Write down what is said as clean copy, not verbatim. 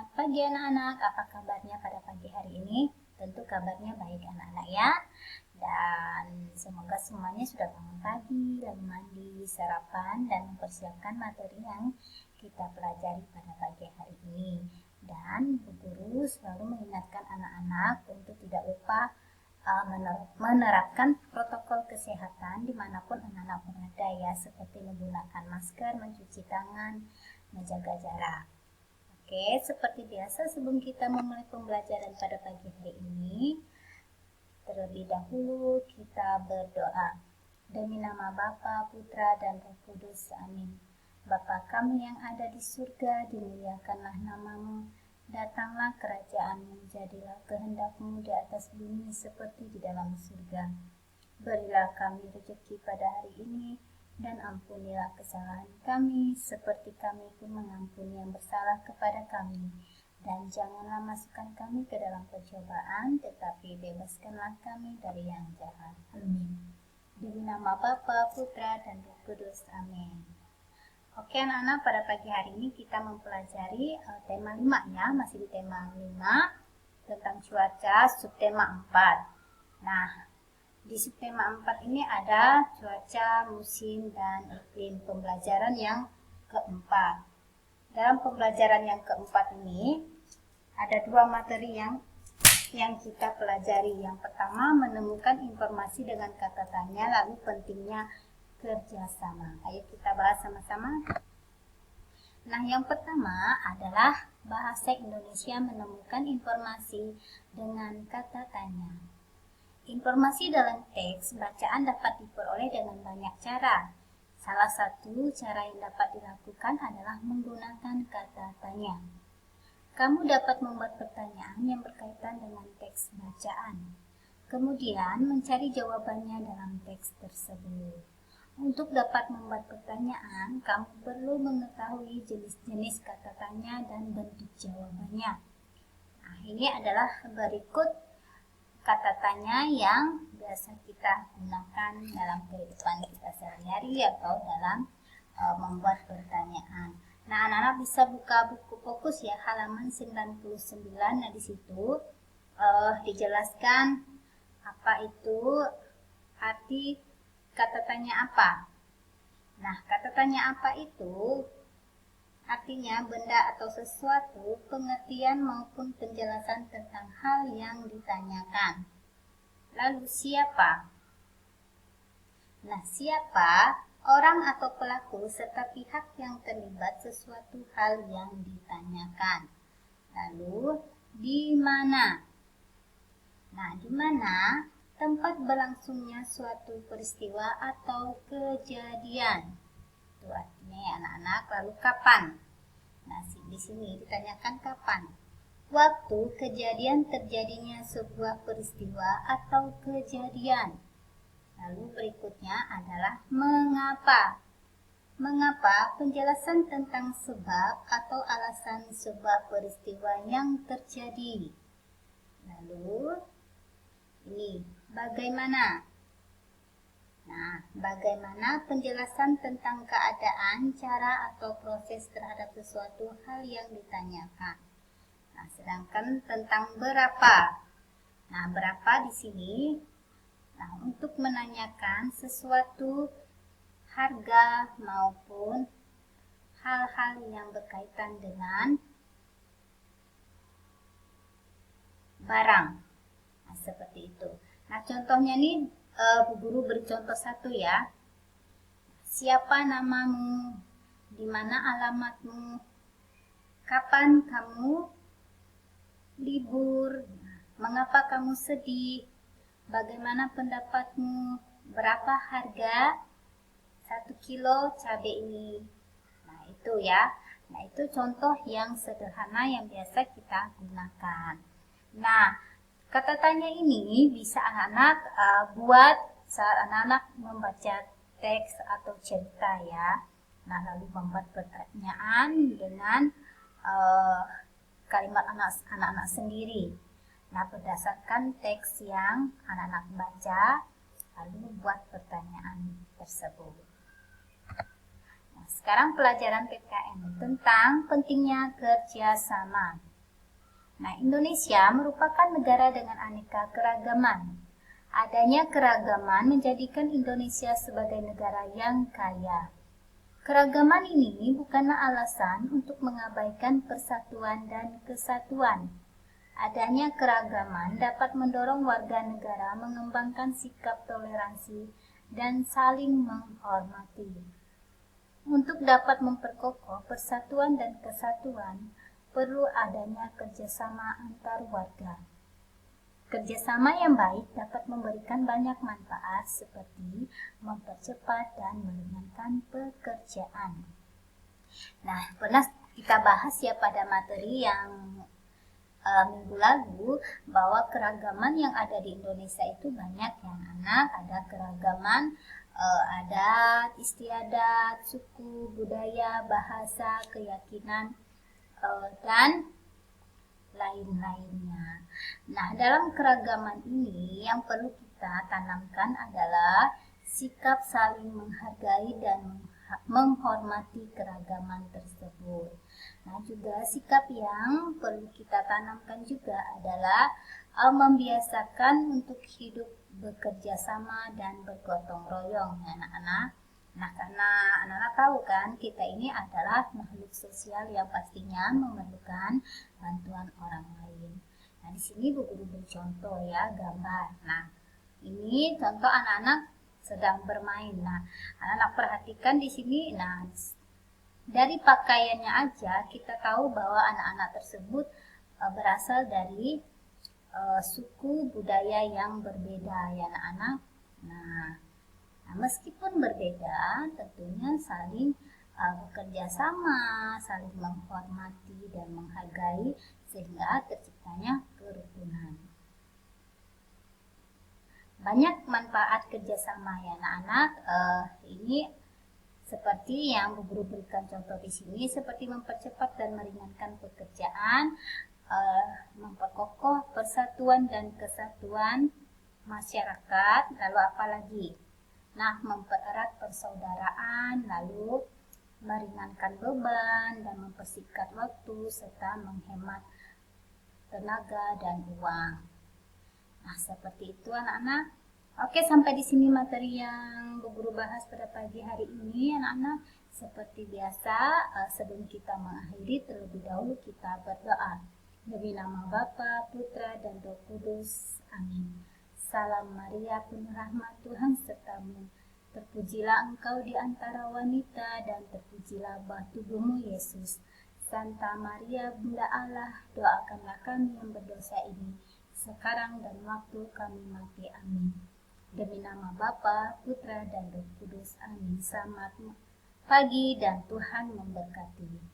Selamat pagi anak-anak, apa kabarnya pada pagi hari ini? Tentu kabarnya baik anak-anak ya. Dan semoga semuanya sudah bangun pagi, lalu mandi, sarapan, dan mempersiapkan materi yang kita pelajari pada pagi hari ini. Dan Bu Guru selalu mengingatkan anak-anak untuk tidak lupa menerapkan protokol kesehatan dimanapun anak-anak berada ya, seperti menggunakan masker, mencuci tangan, menjaga jarak. Oke, seperti biasa sebelum kita memulai pembelajaran pada pagi hari ini, terlebih dahulu kita berdoa. Demi nama Bapa, Putra, dan Roh Kudus. Amin. Bapa kami yang ada di surga, dimuliakanlah namamu. Datanglah kerajaanmu, jadilah kehendakmu di atas bumi seperti di dalam surga. Berilah kami rezeki pada hari ini, dan ampunilah kesalahan kami, seperti kami pun mengampuni yang bersalah kepada kami. Dan janganlah masukkan kami ke dalam pencobaan, tetapi bebaskanlah kami dari yang jahat. Amin. Demi nama Bapa, Putra, dan Roh Kudus. Amin. Oke anak-anak, pada pagi hari ini kita mempelajari tema 5 ya, masih di tema 5 tentang cuaca, subtema 4. Nah, di subtema 4 ini ada cuaca, musim, dan iklim, pembelajaran yang keempat. Dalam pembelajaran yang keempat ini, ada 2 materi yang kita pelajari. Yang pertama, menemukan informasi dengan kata tanya, lalu pentingnya kerjasama. Ayo kita bahas sama-sama. Nah, yang pertama adalah bahasa Indonesia menemukan informasi dengan kata tanya. Informasi dalam teks bacaan dapat diperoleh dengan banyak cara. Salah satu cara yang dapat dilakukan adalah menggunakan kata tanya. Kamu dapat membuat pertanyaan yang berkaitan dengan teks bacaan. Kemudian mencari jawabannya dalam teks tersebut. Untuk dapat membuat pertanyaan, kamu perlu mengetahui jenis-jenis kata tanya dan bentuk jawabannya. Nah, ini adalah berikut kata tanya yang biasa kita gunakan dalam kehidupan kita sehari-hari atau dalam membuat pertanyaan. Nah, anak-anak bisa buka buku fokus ya, halaman 99. Nah, di situ dijelaskan apa itu arti kata tanya apa. Nah, kata tanya apa itu artinya benda atau sesuatu, pengertian maupun penjelasan tentang hal yang ditanyakan. Lalu siapa? Nah, siapa? Orang atau pelaku serta pihak yang terlibat sesuatu hal yang ditanyakan. Lalu di mana? Nah, di mana? Tempat berlangsungnya suatu peristiwa atau kejadian. Itu artinya ya anak-anak. Lalu kapan? Nah, di sini ditanyakan kapan. Waktu kejadian terjadinya sebuah peristiwa atau kejadian. Lalu berikutnya adalah mengapa. Mengapa? Penjelasan tentang sebab atau alasan sebuah peristiwa yang terjadi. Lalu ini bagaimana? Nah, bagaimana penjelasan tentang keadaan, cara atau proses terhadap sesuatu hal yang ditanyakan. Nah, sedangkan tentang berapa. Nah, berapa di sini? Nah, untuk menanyakan sesuatu harga maupun hal-hal yang berkaitan dengan barang. Nah, seperti itu. Nah, contohnya nih Bu Guru beri contoh satu ya. Siapa namamu? Di mana alamatmu? Kapan kamu libur? Mengapa kamu sedih? Bagaimana pendapatmu? Berapa harga 1 kilo cabai ini? Nah, itu ya. Nah, itu contoh yang sederhana yang biasa kita gunakan. Nah, kata tanya ini bisa anak-anak buat saat anak-anak membaca teks atau cerita ya. Nah, lalu membuat pertanyaan dengan kalimat anak-anak sendiri. Nah, berdasarkan teks yang anak-anak baca, lalu buat pertanyaan tersebut. Nah, sekarang pelajaran PKN tentang pentingnya kerjasama. Nah, Indonesia merupakan negara dengan aneka keragaman. Adanya keragaman menjadikan Indonesia sebagai negara yang kaya. Keragaman ini bukanlah alasan untuk mengabaikan persatuan dan kesatuan. Adanya keragaman dapat mendorong warga negara mengembangkan sikap toleransi dan saling menghormati. Untuk dapat memperkokoh persatuan dan kesatuan, perlu adanya kerjasama antar warga. Kerjasama yang baik dapat memberikan banyak manfaat seperti mempercepat dan meringankan pekerjaan. Nah, pernah kita bahas ya pada materi yang minggu lalu bahwa keragaman yang ada di Indonesia itu banyak ya anak. Ada keragaman adat, istiadat, suku, budaya, bahasa, keyakinan, dan lain-lainnya. Nah, dalam keragaman ini yang perlu kita tanamkan adalah sikap saling menghargai dan menghormati keragaman tersebut. Nah, juga sikap yang perlu kita tanamkan juga adalah membiasakan untuk hidup bekerja sama dan bergotong royong ya anak-anak. Nah, karena anak-anak tahu kan kita ini adalah makhluk sosial yang pastinya memerlukan bantuan orang lain. Nah, di sini Bu Guru beri contoh ya, gambar. Nah, ini contoh anak-anak sedang bermain. Nah, anak-anak perhatikan di sini. Nah, dari pakaiannya aja kita tahu bahwa anak-anak tersebut berasal dari suku budaya yang berbeda ya anak-anak. Nah, meskipun berbeda, tentunya saling bekerja sama, saling menghormati dan menghargai sehingga terciptanya kerukunan. Banyak manfaat kerjasama ya anak-anak. Ini seperti yang Bu Guru berikan contoh di sini, seperti mempercepat dan meringankan pekerjaan, memperkokoh persatuan dan kesatuan masyarakat, lalu apa lagi? Nah, mempererat persaudaraan, lalu meringankan beban dan mempersingkat waktu serta menghemat tenaga dan uang. Nah, seperti itu anak-anak. Oke, sampai di sini materi yang Bu Guru bahas pada pagi hari ini anak-anak. Seperti biasa, sebelum kita mengakhiri terlebih dahulu kita berdoa. Demi nama Bapa, Putra, dan Roh Kudus. Amin. Salam Maria, penuh rahmat Tuhan sertamu. Terpujilah engkau di antara wanita dan terpujilah buah tubuhmu Yesus. Santa Maria, Bunda Allah, doakanlah kami yang berdosa ini, sekarang dan waktu kami mati. Amin. Demi nama Bapa, Putra, dan Roh Kudus. Amin. Selamat pagi dan Tuhan memberkati.